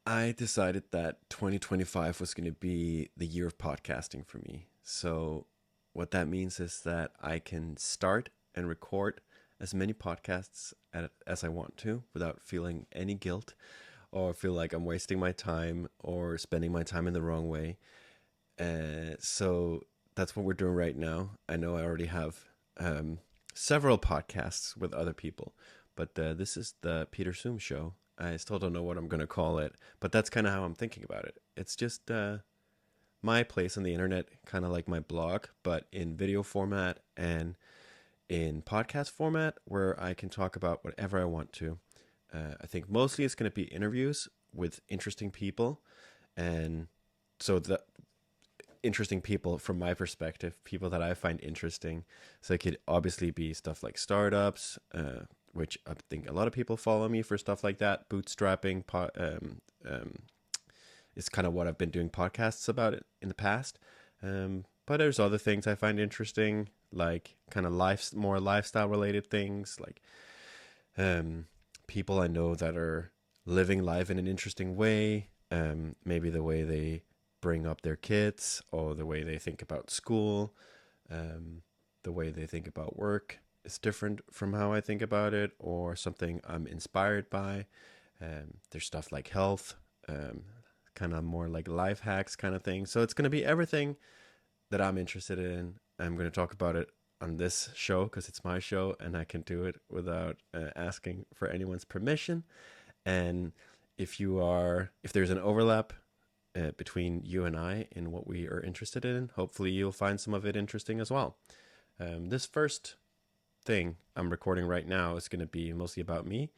I decided that 2025 was going to be the year of podcasting for me. So, what that means is that I can start and record as many podcasts as I want to without feeling any guilt or feel like I'm wasting my time or spending my time in the wrong way. So, that's what we're doing right now. I know I already have several podcasts with other people, but this is the Peter Zoom show. I still don't know what I'm going to call it, but that's kind of how I'm thinking about it. It's just my place on the internet, kind of like my blog, but in video format and in podcast format where I can talk about whatever I want to. I think mostly it's going to be interviews with interesting people. And so the interesting people from my perspective, people that I find interesting. So it could obviously be stuff like startups, which I think a lot of people follow me for stuff like that. Bootstrapping is kind of what I've been doing podcasts about it in the past. But there's other things I find interesting, like kind of more lifestyle related things, like people I know that are living life in an interesting way. Maybe the way they bring up their kids or the way they think about school, the way they think about work is different from how I think about it, or something I'm inspired by. There's stuff like health, kind of more like life hacks kind of thing. So it's going to be everything that I'm interested in. I'm going to talk about it on this show because it's my show and I can do it without asking for anyone's permission. And if there's an overlap between you and I in what we are interested in, hopefully you'll find some of it interesting as well. This first thing I'm recording right now is going to be mostly about me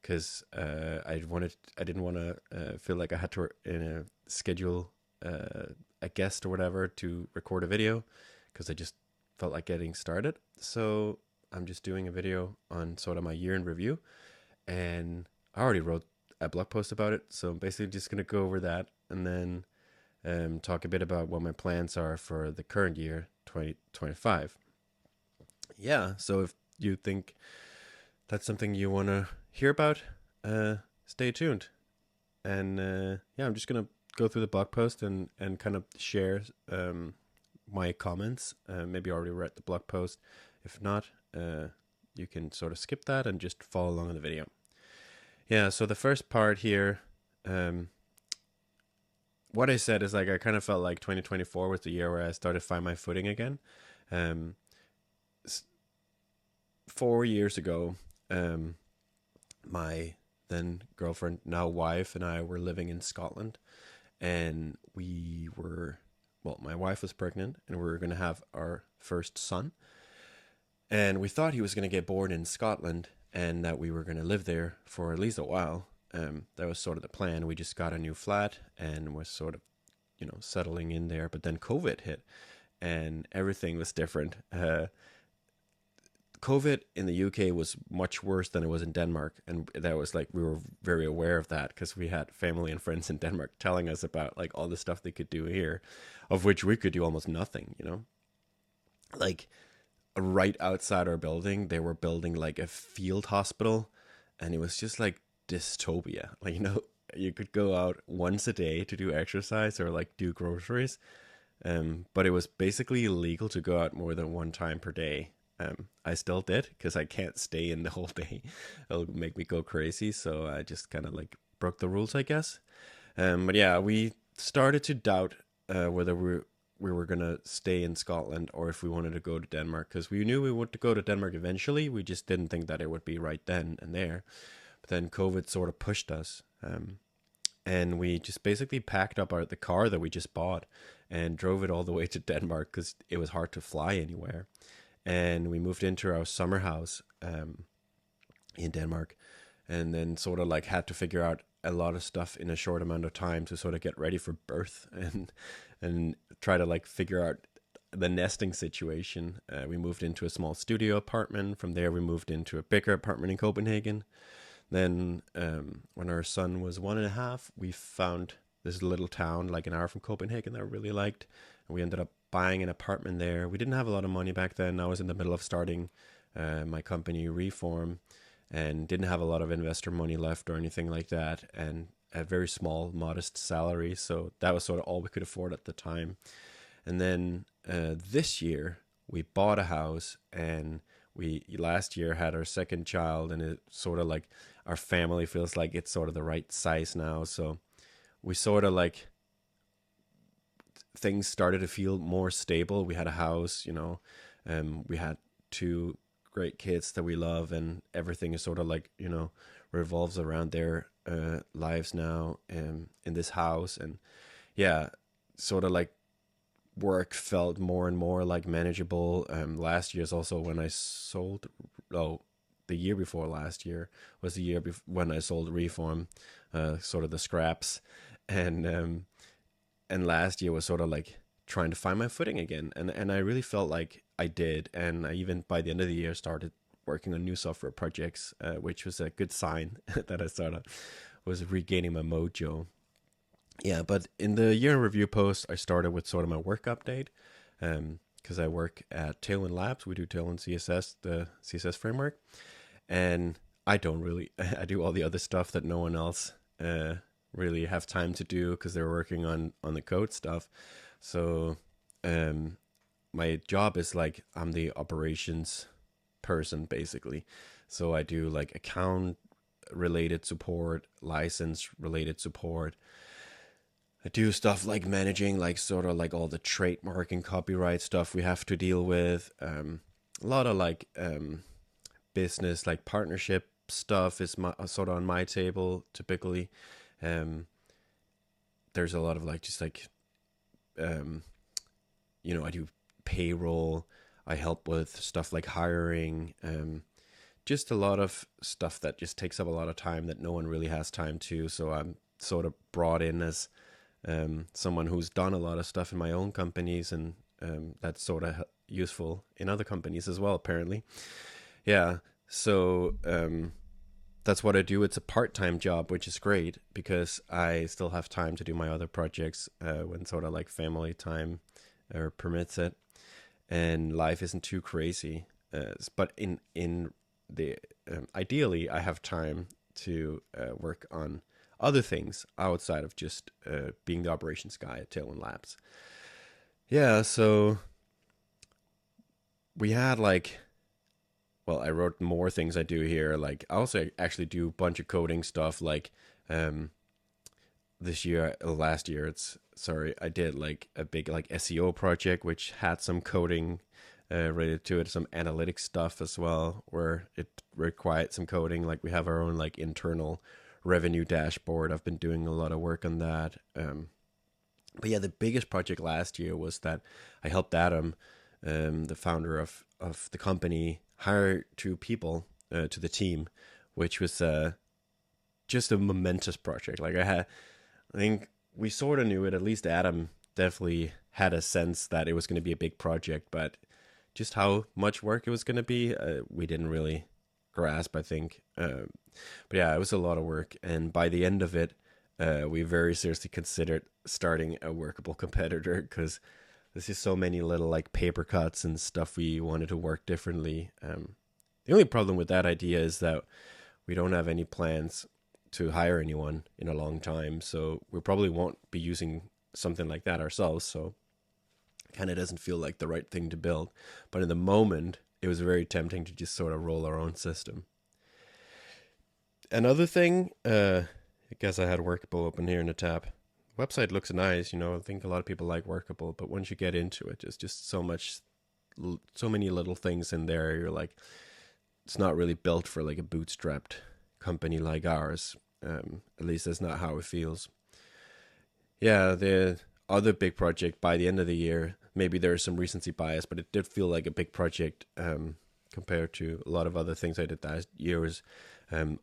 because I didn't want to feel like I had to schedule a guest or whatever to record a video because I just felt like getting started. So I'm just doing a video on sort of my year in review, and I already wrote a blog post about it. So I'm basically just going to go over that and then talk a bit about what my plans are for the current year, 2025. Yeah, so if you think that's something you want to hear about, stay tuned. And yeah, I'm just going to go through the blog post and kind of share my comments. Maybe you already read the blog post. If not, you can sort of skip that and just follow along in the video. Yeah, so the first part here, what I said is like I kind of felt like 2024 was the year where I started to find my footing again. 4 years ago, my then girlfriend, now wife, and I were living in Scotland, and my wife was pregnant, and we were going to have our first son, and we thought he was going to get born in Scotland, and that we were going to live there for at least a while. That was sort of the plan. We just got a new flat and was sort of, settling in there, but then COVID hit, and everything was different. COVID in the UK was much worse than it was in Denmark. And that was like, we were very aware of that because we had family and friends in Denmark telling us about like all the stuff they could do here, of which we could do almost nothing, like right outside our building, they were building like a field hospital, and it was just like dystopia. Like, you could go out once a day to do exercise or like do groceries. But it was basically illegal to go out more than one time per day. I still did because I can't stay in the whole day. It'll make me go crazy. So I just kind of like broke the rules, I guess. But yeah, we started to doubt whether we were going to stay in Scotland or if we wanted to go to Denmark, because we knew we wanted to go to Denmark eventually. We just didn't think that it would be right then and there. But then COVID sort of pushed us. And we just basically packed up the car that we just bought and drove it all the way to Denmark because it was hard to fly anywhere. And we moved into our summer house in Denmark, and then sort of like had to figure out a lot of stuff in a short amount of time to sort of get ready for birth and try to like figure out the nesting situation. We moved into a small studio apartment. From there, we moved into a bigger apartment in Copenhagen. Then when our son was 1.5, we found this little town like an hour from Copenhagen that I really liked. And we ended up buying an apartment there. We didn't have a lot of money back then. I was in the middle of starting my company Reform and didn't have a lot of investor money left or anything like that. And a very small, modest salary. So that was sort of all we could afford at the time. And then this year we bought a house, and we last year had our second child, and it sort of like our family feels like it's sort of the right size now. So we sort of like things started to feel more stable. We had a house, we had two great kids that we love, and everything is sort of like, revolves around their lives now in this house. And yeah, sort of like work felt more and more like manageable. Last year is also when I sold, the year before last year was the year when I sold Reform, sort of the scraps. And last year was sort of like trying to find my footing again. And I really felt like I did. And I even by the end of the year started working on new software projects, which was a good sign that I sort of was regaining my mojo. Yeah, but in the year in review post, I started with sort of my work update, because I work at Tailwind Labs. We do Tailwind CSS, the CSS framework, and I don't really, I do all the other stuff that no one else really have time to do because they're working on the code stuff. So my job is like I'm the operations person basically. So I do like account related support, license related support. I do stuff like managing like sort of like all the trademark and copyright stuff we have to deal with. A lot of like business like partnership stuff is sort of on my table typically. There's a lot of like just like I do payroll. I help with stuff like hiring. Just a lot of stuff that just takes up a lot of time that no one really has time to. So I'm sort of brought in as someone who's done a lot of stuff in my own companies, and that's sort of useful in other companies as well, apparently. Yeah, so that's what I do. It's a part-time job, which is great because I still have time to do my other projects when sort of like family time permits it, and life isn't too crazy. But in the ideally, I have time to work on other things outside of just being the operations guy at Tailwind Labs. Yeah, so we had like, well, I wrote more things I do here. Like I also actually do a bunch of coding stuff. Like last year, I did like a big like SEO project, which had some coding related to it, some analytics stuff as well, where it required some coding. Like we have our own like internal revenue dashboard. I've been doing a lot of work on that. But yeah, the biggest project last year was that I helped Adam, the founder of the company, hire two people to the team, which was just a momentous project. Like I think we sort of knew it. At least Adam definitely had a sense that it was going to be a big project, but just how much work it was going to be, we didn't really grasp, I think. But yeah, it was a lot of work. And by the end of it, we very seriously considered starting a workable competitor because there's just so many little like paper cuts and stuff we wanted to work differently. The only problem with that idea is that we don't have any plans to hire anyone in a long time. So we probably won't be using something like that ourselves. So kind of doesn't feel like the right thing to build. But in the moment, it was very tempting to just sort of roll our own system. Another thing, I guess I had Workable open here in the tab. Website looks nice, I think a lot of people like Workable, but once you get into it, there's just so many little things in there. You're like, it's not really built for like a bootstrapped company like ours. At least that's not how it feels. Yeah, the other big project by the end of the year, maybe there's some recency bias, but it did feel like a big project compared to a lot of other things I did last year, was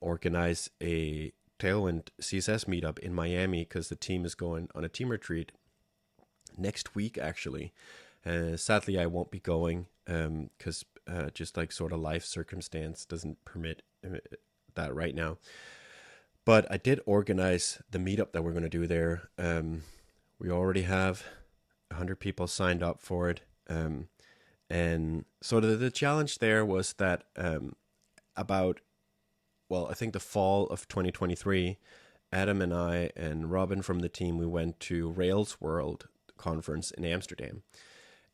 organize a Tailwind CSS meetup in Miami because the team is going on a team retreat next week, actually. Sadly, I won't be going because just like sort of life circumstance doesn't permit that right now. But I did organize the meetup that we're going to do there. We already have 100 people signed up for it. And so the challenge there was that I think the fall of 2023, Adam and I and Robin from the team, we went to Rails World conference in Amsterdam.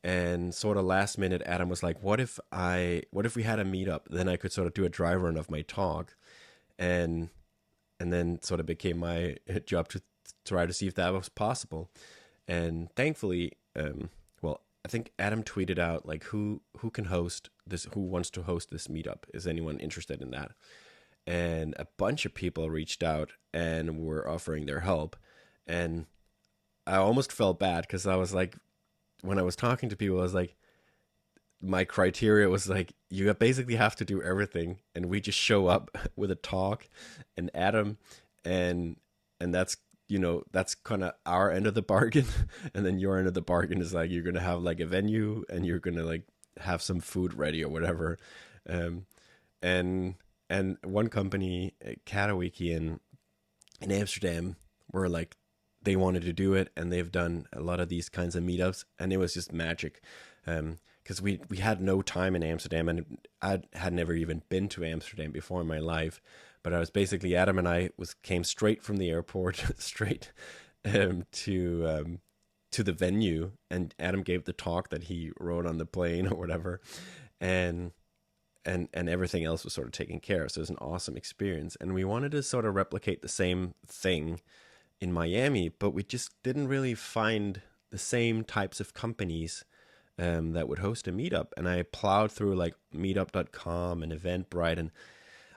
And sort of last minute, Adam was like, what if we had a meetup? Then I could sort of do a dry run of my talk. And and then sort of became my job to try to see if that was possible. And thankfully, well, I think Adam tweeted out like who can host this, who wants to host this meetup? Is anyone interested in that? And a bunch of people reached out and were offering their help. And I almost felt bad because I was like, when I was talking to people, I was like, my criteria was like, you basically have to do everything, and we just show up with a talk, and Adam, and that's that's kind of our end of the bargain, and then your end of the bargain is like you're gonna have like a venue, and you're gonna like have some food ready or whatever, um, and one company, Katawiki in Amsterdam, were like they wanted to do it, and they've done a lot of these kinds of meetups, and it was just magic. Because we had no time in Amsterdam, and I had never even been to Amsterdam before in my life. But I was basically Adam and I came straight from the airport straight to the venue, and Adam gave the talk that he wrote on the plane or whatever, and and everything else was sort of taken care of. So it was an awesome experience, and we wanted to sort of replicate the same thing in Miami, but we just didn't really find the same types of companies that would host a meetup. And I plowed through like meetup.com and Eventbrite, and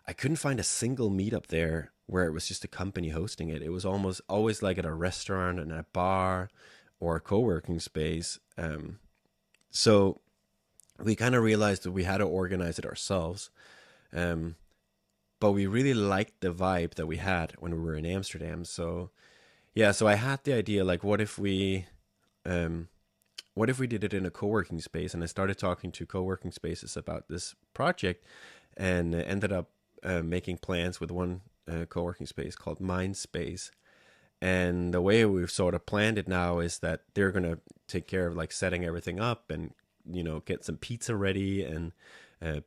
I couldn't find a single meetup there where it was just a company hosting it. It was almost always like at a restaurant and a bar or a co-working space. So we kind of realized that we had to organize it ourselves. Um, but we really liked the vibe that we had when we were in Amsterdam. So yeah, so I had the idea like, um, what if we did it in a co-working space? And I started talking to co-working spaces about this project, and ended up making plans with one co-working space called Mindspace. And the way we've sort of planned it now is that they're going to take care of like setting everything up, and get some pizza ready, and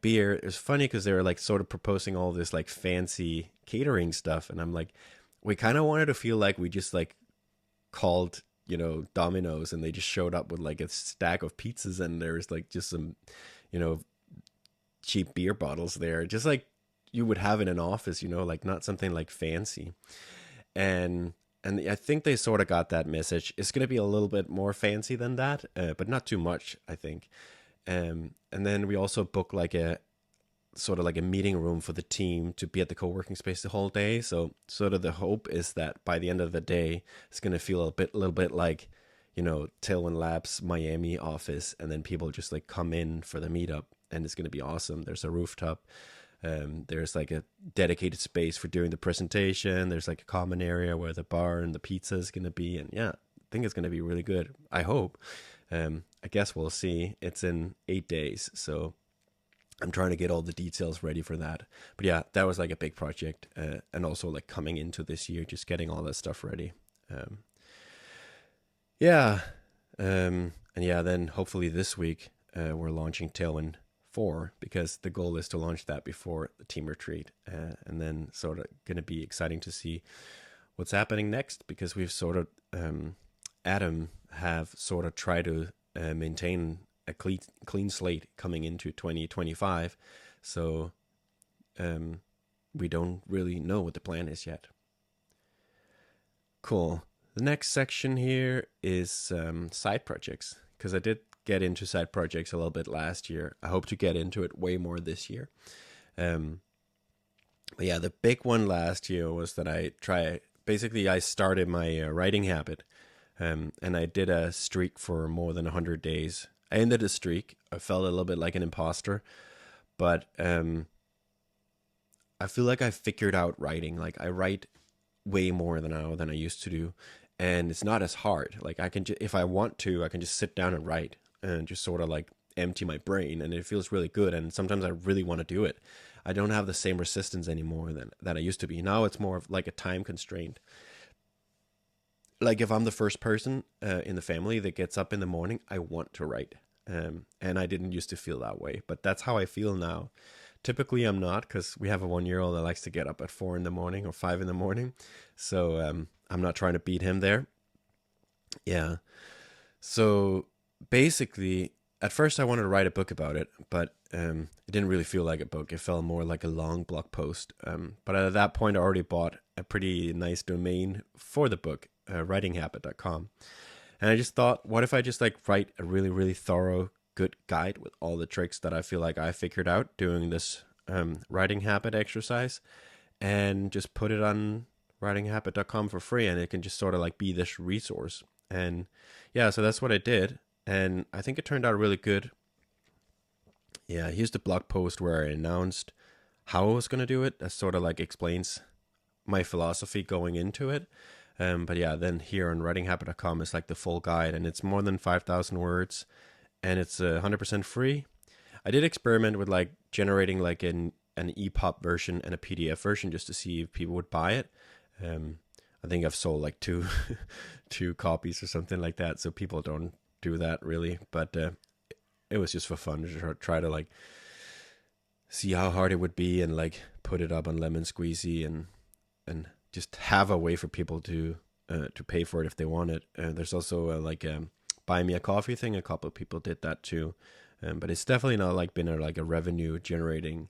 beer. It was funny because they were like sort of proposing all this like fancy catering stuff, and I'm like, we kind of wanted to feel like we just like called Domino's, and they just showed up with like a stack of pizzas, and there's like just some you know cheap beer bottles there, just like you would have in an office, like not something like fancy. And I think they sort of got that message. It's going to be a little bit more fancy than that, but not too much, I think. And then we also booked like a sort of like a meeting room for the team to be at the co-working space the whole day. So sort of the hope is that by the end of the day, it's going to feel little bit like, Tailwind Labs Miami office, and then people just like come in for the meetup, and it's going to be awesome. There's a rooftop. There's like a dedicated space for doing the presentation. There's like a common area where the bar and the pizza is going to be. And yeah, I think it's going to be really good. I hope. I guess we'll see. It's in 8 days. So I'm trying to get all the details ready for that. But yeah, that was like a big project. And also like coming into this year, just getting all that stuff ready. Yeah. And yeah, then hopefully this week we're launching Tailwind 4, because the goal is to launch that before the team retreat. And then sort of going to be exciting to see what's happening next, because we've sort of, Adam have sort of tried to maintain a clean slate coming into 2025. So we don't really know what the plan is yet. Cool. The next section here is side projects, because I did get into side projects a little bit last year. I hope to get into it way more this year. But yeah, the big one last year was that I started my writing habit, and I did a streak for more than 100 days. I ended a streak. I felt a little bit like an imposter, but I feel like I figured out writing. Like I write way more than I used to do, and it's not as hard. Like I can if I want to, I can just sit down and write and just sort of like empty my brain, and it feels really good. And sometimes I really want to do it. I don't have the same resistance anymore that I used to be. Now it's more of like a time constraint. Like if I'm the first person in the family that gets up in the morning, I want to write. And I didn't used to feel that way, but that's how I feel now. Typically, I'm not because we have a 1 year old that likes to get up at 4 in the morning or 5 in the morning. So I'm not trying to beat him there. Yeah. So basically, at first I wanted to write a book about it, but it didn't really feel like a book. It felt more like a long blog post. But at that point, I already bought a pretty nice domain for the book, writinghabit.com. And I just thought, what if I just like write a really, really thorough, good guide with all the tricks that I feel like I figured out doing this writing habit exercise and just put it on writinghabit.com for free, and it can just sort of like be this resource. And yeah, so that's what I did. And I think it turned out really good. Yeah, here's the blog post where I announced how I was going to do it. That sort of like explains my philosophy going into it. But yeah, then here on writinghabit.com is like the full guide, and it's more than 5,000 words, and it's 100% free. I did experiment with like generating like an EPUB version and a PDF version just to see if people would buy it. I think I've sold like two two copies or something like that, so people don't do that really. But it was just for fun to try to like see how hard it would be and like put it up on Lemon Squeezy and just have a way for people to pay for it if they want it. There's also like a buy me a coffee thing. A couple of people did that too, but it's definitely not like been like a revenue generating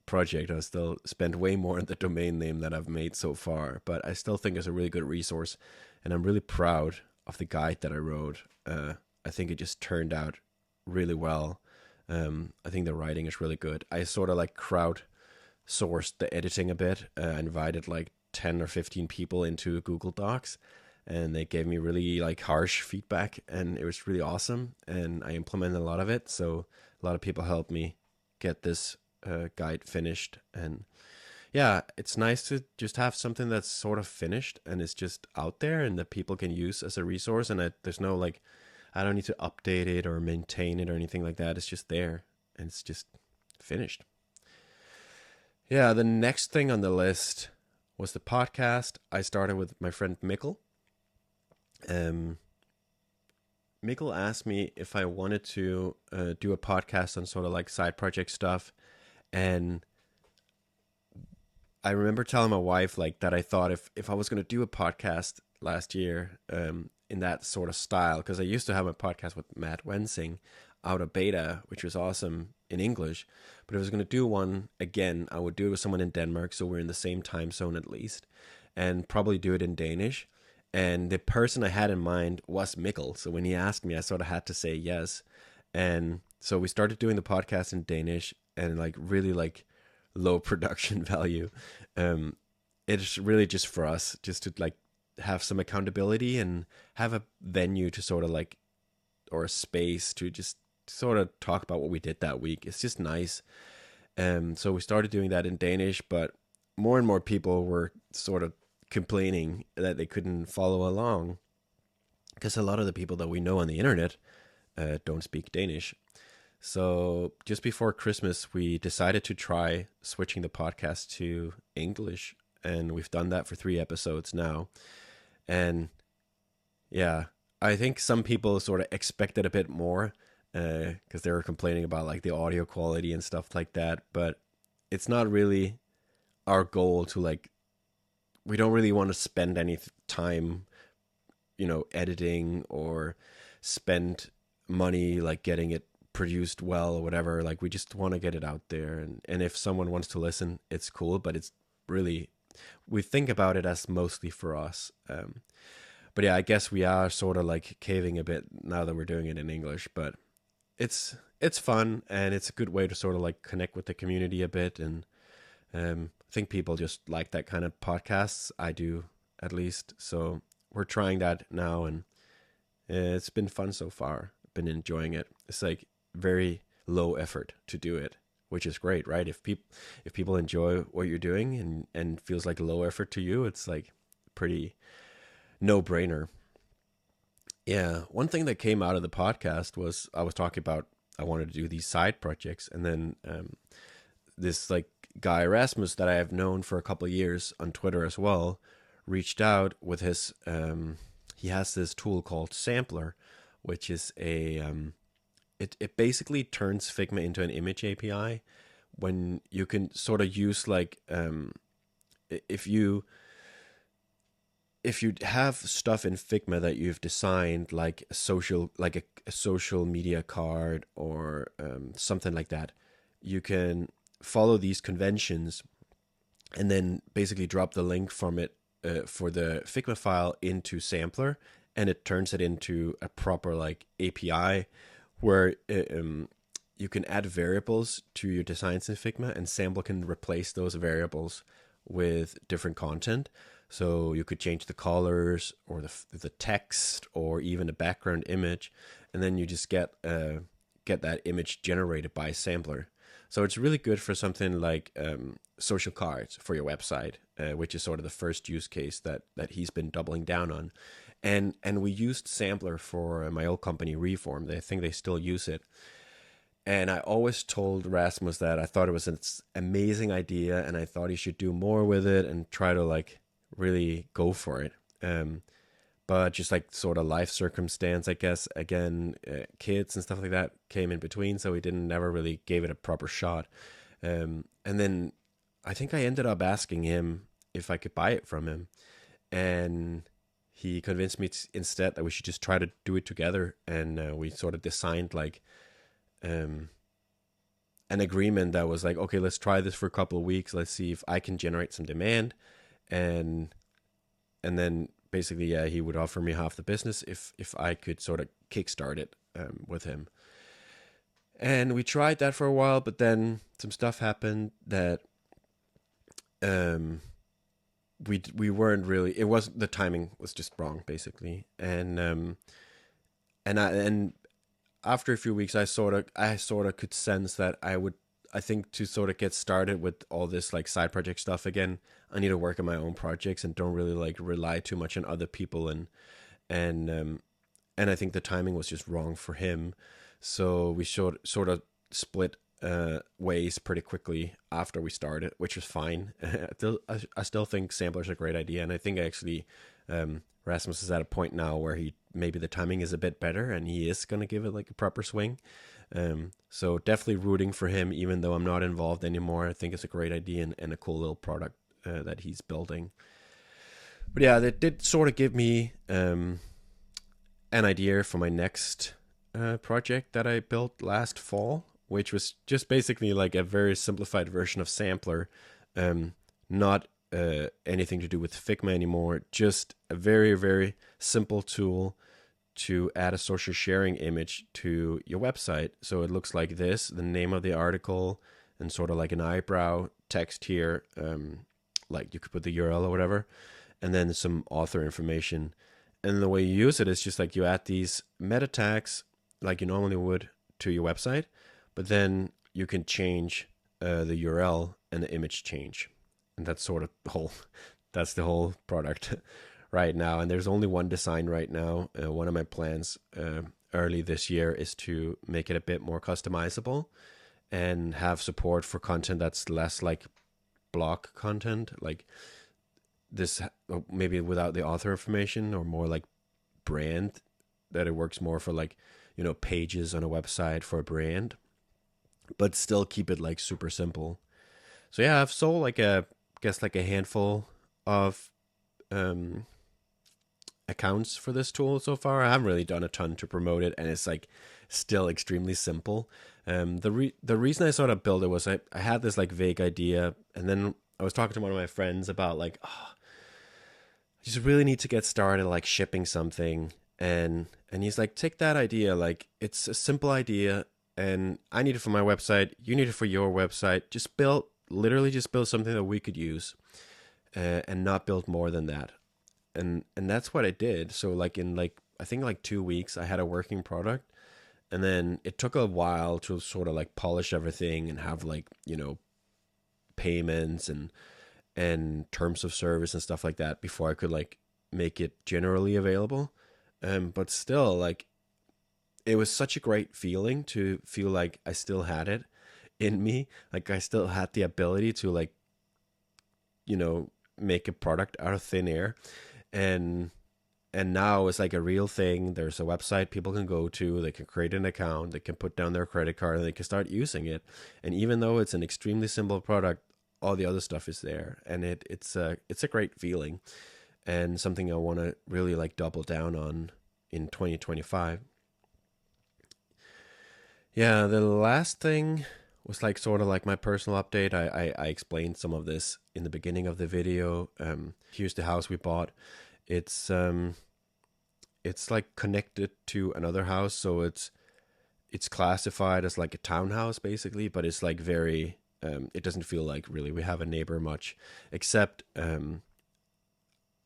project. I still spend way more on the domain name that I've made so far, but I still think it's a really good resource, and I'm really proud of the guide that I wrote. I think it just turned out really well. I think the writing is really good. I sort of like crowdsourced the editing a bit. I invited like 10 or 15 people into Google Docs, and they gave me really like harsh feedback, and it was really awesome, and I implemented a lot of it. So a lot of people helped me get this guide finished. And yeah, it's nice to just have something that's sort of finished and it's just out there and that people can use as a resource. And there's no like, I don't need to update it or maintain it or anything like that. It's just there and it's just finished. Yeah, the next thing on the list was the podcast. I started with my friend Mikkel. Mikkel asked me if I wanted to do a podcast on sort of like side project stuff. And I remember telling my wife like that I thought if I was going to do a podcast last year in that sort of style, because I used to have a podcast with Matt Wensing out of beta, which was awesome in English. But if I was going to do one again, I would do it with someone in Denmark, so we're in the same time zone at least, and probably do it in Danish. And the person I had in mind was Mikkel. So when he asked me, I sort of had to say yes. And so we started doing the podcast in Danish, and like really like low production value. It's really just for us, just to like have some accountability and have a venue to sort of like, or a space to just sort of talk about what we did that week. It's just nice. So we started doing that in Danish, but more and more people were sort of complaining that they couldn't follow along because a lot of the people that we know on the internet don't speak Danish. So just before Christmas, we decided to try switching the podcast to English, and we've done that for 3 episodes now. And yeah, I think some people sort of expected a bit more because they were complaining about like the audio quality and stuff like that. But it's not really our goal to like, we don't really want to spend any time, editing or spend money like getting it produced well or whatever. Like we just want to get it out there, and if someone wants to listen, it's cool, but it's really, we think about it as mostly for us. But yeah, I guess we are sort of like caving a bit now that we're doing it in English, but it's fun, and it's a good way to sort of like connect with the community a bit. And I think people just like that kind of podcasts. I do, at least. So we're trying that now, and it's been fun so far. I've been enjoying it. It's like very low effort to do it, which is great, right? If people enjoy what you're doing and feels like low effort to you, it's like pretty no-brainer. Yeah, one thing that came out of the podcast was I was talking about I wanted to do these side projects, and then this like guy Erasmus that I have known for a couple of years on Twitter as well reached out with his he has this tool called Sampler, which is it basically turns Figma into an image API when you can sort of use like if you have stuff in Figma that you've designed, like a social media card or something like that, you can follow these conventions and then basically drop the link from it for the Figma file into Sampler, and it turns it into a proper like API where you can add variables to your designs in Figma, and Sampler can replace those variables with different content. So you could change the colors or the text or even a background image, and then you just get that image generated by Sampler. So it's really good for something like social cards for your website, which is sort of the first use case that he's been doubling down on. And we used Sampler for my old company, Reform. I think they still use it. And I always told Rasmus that I thought it was an amazing idea, and I thought he should do more with it and try to like really go for it. But just like sort of life circumstance, I guess, again, kids and stuff like that came in between, so we didn't never really gave it a proper shot. And then I think I ended up asking him if I could buy it from him, and he convinced me instead that we should just try to do it together. And we sort of designed like an agreement that was like, okay, let's try this for a couple of weeks. Let's see if I can generate some demand, and then basically, yeah, he would offer me half the business if I could sort of kickstart it with him. And we tried that for a while, but then some stuff happened that we weren't really. It wasn't, the timing was just wrong, basically. And after a few weeks, I sort of could sense that I think to sort of get started with all this like side project stuff again, I need to work on my own projects and don't really like rely too much on other people, and I think the timing was just wrong for him. So we sort of split ways pretty quickly after we started, which was fine. I still think Sampler's a great idea, and I think actually Rasmus is at a point now where maybe the timing is a bit better and he is going to give it like a proper swing. So definitely rooting for him, even though I'm not involved anymore. I think it's a great idea and a cool little product that he's building. But yeah, that did sort of give me an idea for my next project that I built last fall, which was just basically like a very simplified version of Sampler, not anything to do with Figma anymore, just a very, very simple tool to add a social sharing image to your website. So it looks like this, the name of the article, and sort of like an eyebrow text here, like you could put the URL or whatever, and then some author information. And the way you use it is just like you add these meta tags like you normally would to your website, but then you can change the URL and the image change. And that's sort of that's the whole product right now. And there's only one design right now. One of my plans early this year is to make it a bit more customizable and have support for content that's less like block content, like this, maybe without the author information, or more like brand, that it works more for like, pages on a website for a brand, but still keep it like super simple. So yeah, I've sold like a handful of accounts for this tool so far. I haven't really done a ton to promote it, and it's like still extremely simple. The reason I sort of built it was I had this like vague idea, and then I was talking to one of my friends about like, I just really need to get started like shipping something, and he's like, take that idea, like it's a simple idea, and I need it for my website, you need it for your website. Just build something that we could use, and not build more than that. And that's what I did. So like in like, I think like 2 weeks, I had a working product, and then it took a while to sort of like polish everything and have like, payments and terms of service and stuff like that before I could like make it generally available. But still, like, it was such a great feeling to feel like I still had it in me. Like I still had the ability to like, make a product out of thin air. And and now it's like a real thing. There's a website people can go to, they can create an account, they can put down their credit card, and they can start using it. And even though it's an extremely simple product, all the other stuff is there, and it's a great feeling, and something I want to really like double down on in 2025. Yeah, the last thing was like sort of like my personal update. I explained some of this in the beginning of the video. Here's the house we bought. It's um it's like connected to another house, so it's classified as like a townhouse basically, but it's like very it doesn't feel like really we have a neighbor much, except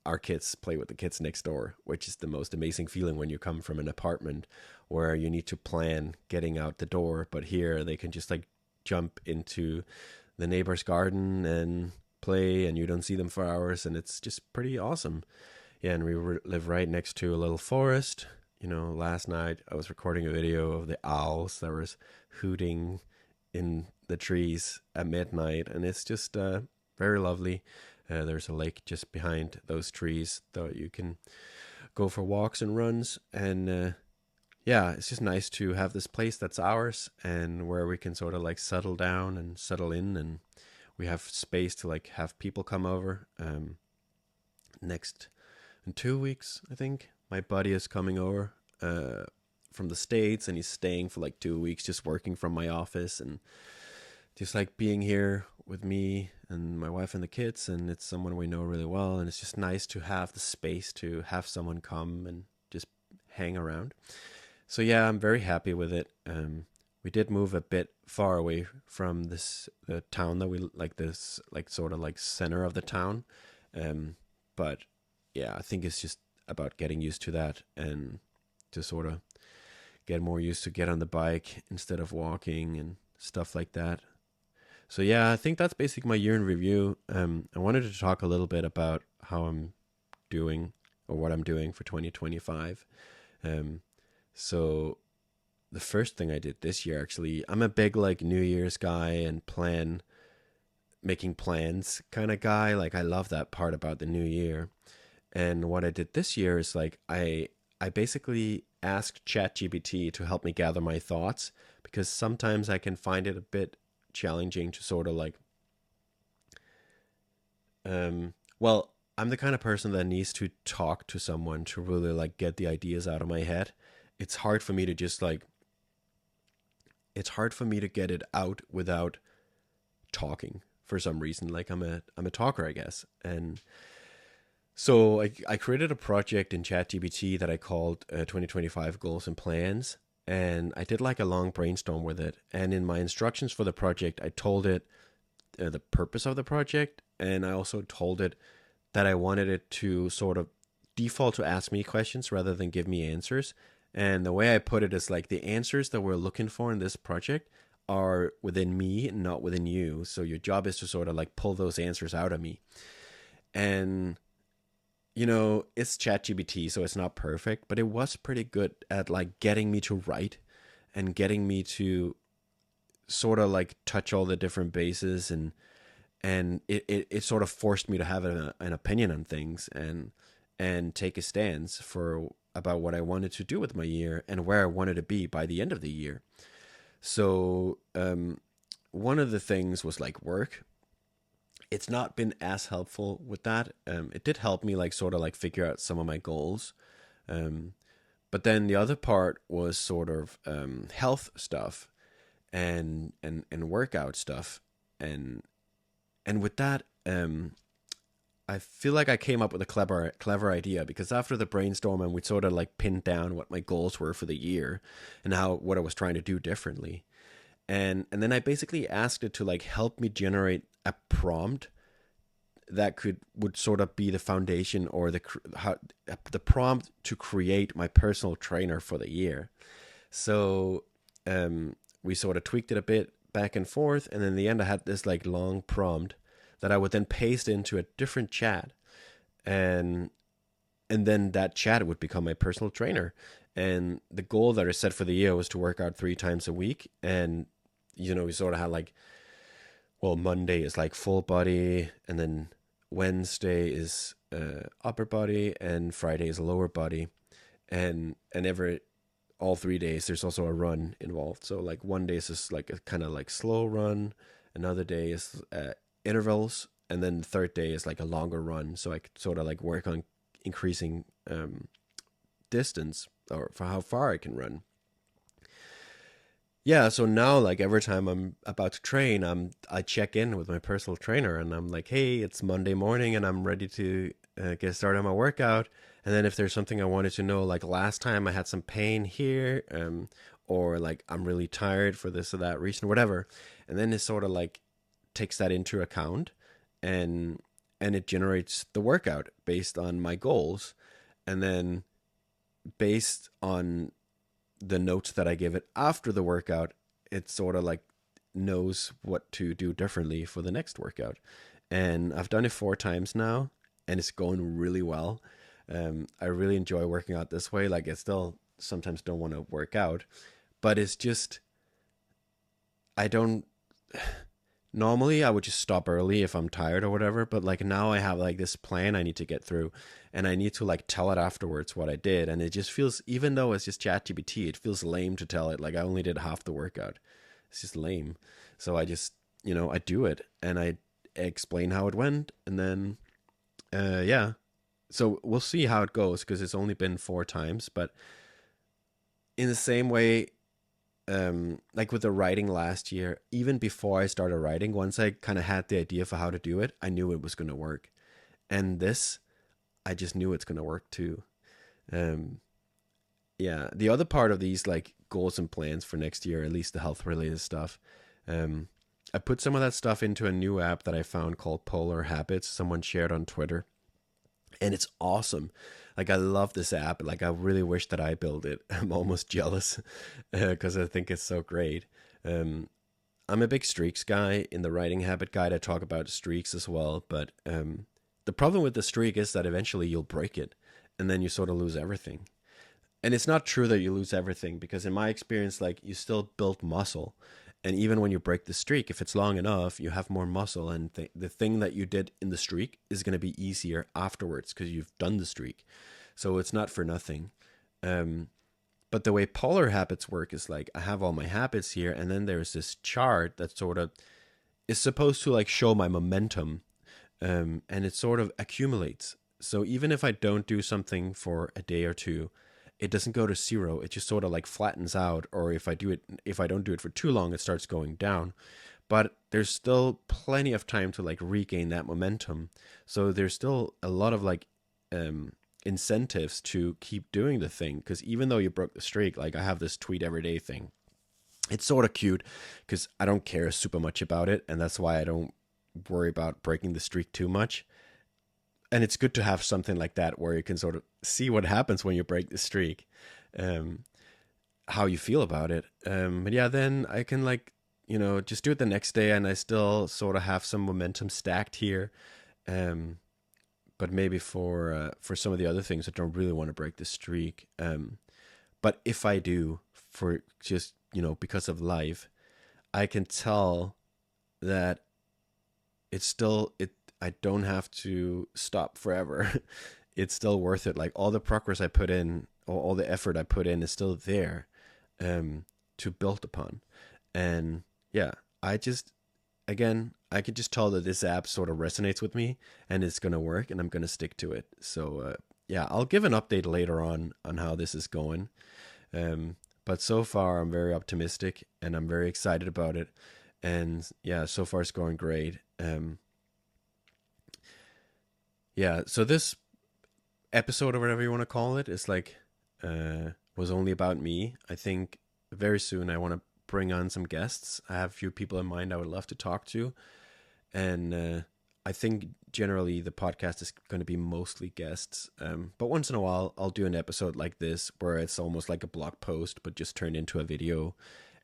our kids play with the kids next door, which is the most amazing feeling when you come from an apartment where you need to plan getting out the door. But here they can just like jump into the neighbor's garden and play, and you don't see them for hours, and it's just pretty awesome. Yeah, and live right next to a little forest. Last night I was recording a video of the owls that was hooting in the trees at midnight, and it's just very lovely. There's a lake just behind those trees that you can go for walks and runs. And yeah, it's just nice to have this place that's ours and where we can sort of like settle down and settle in. And we have space to like have people come over. Next, in 2 weeks, I think, my buddy is coming over from the States, and he's staying for like 2 weeks just working from my office and just like being here with me and my wife and the kids. And it's someone we know really well, and it's just nice to have the space to have someone come and just hang around. So yeah, I'm very happy with it. We did move a bit far away from the town that we like, this like sort of like center of the town. But yeah, I think it's just about getting used to that and to sort of get more used to get on the bike instead of walking and stuff like that. So yeah, I think that's basically my year in review. I wanted to talk a little bit about how I'm doing, or what I'm doing for 2025. So the first thing I did this year, actually, I'm a big like New Year's guy and making plans kind of guy. Like I love that part about the new year. And what I did this year is like I basically asked ChatGPT to help me gather my thoughts, because sometimes I can find it a bit challenging to sort of like well, I'm the kind of person that needs to talk to someone to really like get the ideas out of my head. It's hard for me to just like it's hard for me to get it out without talking for some reason. Like I'm a talker, I guess. And so I created a project in ChatGPT that I called 2025 Goals and Plans. And I did like a long brainstorm with it. And in my instructions for the project, I told it the purpose of the project. And I also told it that I wanted it to sort of default to ask me questions rather than give me answers. And the way I put it is like the answers that we're looking for in this project are within me, not within you. So your job is to sort of like pull those answers out of me. And it's ChatGPT, so it's not perfect, but it was pretty good at like getting me to write and getting me to sort of like touch all the different bases, and it sort of forced me to have an opinion on things and take a stance for about what I wanted to do with my year and where I wanted to be by the end of the year. So one of the things was like work. It's not been as helpful with that. It did help me like sort of like figure out some of my goals. But then the other part was sort of health stuff and workout stuff. And with that, I feel like I came up with a clever idea, because after the brainstorming, we sort of like pinned down what my goals were for the year and what I was trying to do differently. And then I basically asked it to like help me generate a prompt that would sort of be the foundation, or the prompt to create my personal trainer for the year. So we sort of tweaked it a bit back and forth, and in the end I had this like long prompt that I would then paste into a different chat, and then that chat would become my personal trainer. And the goal that I set for the year was to work out 3 times a week. And we sort of had like, well, Monday is like full body, and then Wednesday is upper body, and Friday is lower body, and every all 3 days there's also a run involved. So like one day is just like a kind of like slow run, another day is intervals, and then the third day is like a longer run. So I could sort of like work on increasing distance or for how far I can run. Yeah, so now like every time I'm about to train, I check in with my personal trainer and I'm like, "Hey, it's Monday morning and I'm ready to get started on my workout." And then if there's something I wanted to know, like last time I had some pain here, or like I'm really tired for this or that reason, whatever, and then it sort of like takes that into account, and it generates the workout based on my goals, and then based on the notes that I give it after the workout, it sort of like knows what to do differently for the next workout. And I've done it 4 times now, and it's going really well. I really enjoy working out this way. Like I still sometimes don't want to work out, but it's just I don't. Normally, I would just stop early if I'm tired or whatever. But like now, I have like this plan I need to get through, and I need to like tell it afterwards what I did. And it just feels, even though it's just ChatGPT, it feels lame to tell it. Like I only did half the workout. It's just lame. So I just, I do it and I explain how it went, and then, yeah. So we'll see how it goes because it's only been 4 times. But in the same way, like with the writing last year, even before I started writing, once I kind of had the idea for how to do it, I knew it was going to work. And this, I just knew it's going to work too. Um, yeah, the other part of these like goals and plans for next year, at least the health related stuff, um, I put some of that stuff into a new app that I found called Polar Habits. Someone shared on Twitter, and it's awesome. Like I love this app. Like I really wish that I built it. I'm almost jealous because I think it's so great. Um, I'm a big streaks guy. In the writing habit guide, I talk about streaks as well. But the problem with the streak is that eventually you'll break it, and then you sort of lose everything. And it's not true that you lose everything, because in my experience, like you still build muscle, and even when you break the streak, if it's long enough, you have more muscle, and the thing that you did in the streak is going to be easier afterwards because you've done the streak. So it's not for nothing. um, but the way polar habits work is like I have all my habits here, and then there's this chart that sort of is supposed to like show my momentum, and it sort of accumulates. So even if I don't do something for a day or two, it doesn't go to zero. It just sort of like flattens out. Or if I don't do it for too long, it starts going down. But there's still plenty of time to like regain that momentum. So there's still a lot of like um, incentives to keep doing the thing. Because even though you broke the streak, like I have this tweet every day thing. It's sort of cute because I don't care super much about it, and that's why I don't worry about breaking the streak too much. And it's good to have something like that where you can sort of see what happens when you break the streak, um, how you feel about it. But yeah, then I can like, just do it the next day, and I still sort of have some momentum stacked here. Um, but maybe for some of the other things, I don't really want to break the streak. But if I do, for just because of life, I can tell that it's still it. I don't have to stop forever. It's still worth it. Like all the progress I put in, or all the effort I put in, is still there, to build upon. And yeah, I just again, I could just tell that this app sort of resonates with me, and it's gonna work, and I'm gonna stick to it. So yeah, I'll give an update later on how this is going. Um, but so far, I'm very optimistic, and I'm very excited about it. And yeah, so far it's going great. Yeah, so this episode, or whatever you want to call it, is like was only about me. I think very soon I want to bring on some guests. I have a few people in mind I would love to talk to, and I think generally the podcast is going to be mostly guests. But once in a while, I'll do an episode like this where it's almost like a blog post, but just turned into a video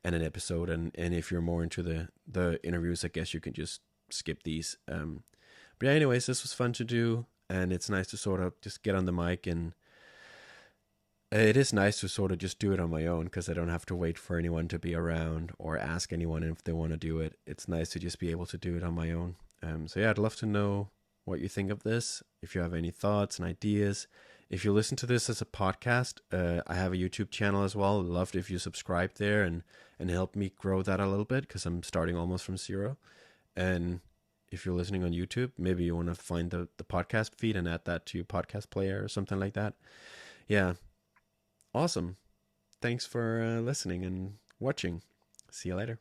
and an episode. And if you're more into the interviews, I guess you can just skip these. But yeah, anyways, this was fun to do, and it's nice to sort of just get on the mic, and it is nice to sort of just do it on my own because I don't have to wait for anyone to be around or ask anyone if they want to do it. It's nice to just be able to do it on my own. So yeah, I'd love to know what you think of this. If you have any thoughts and ideas. If you listen to this as a podcast, I have a YouTube channel as well. I'd love it if you subscribe there and help me grow that a little bit, because I'm starting almost from zero. And if you're listening on YouTube, maybe you want to find the podcast feed and add that to your podcast player or something like that. Yeah, awesome. Thanks for listening and watching. See you later.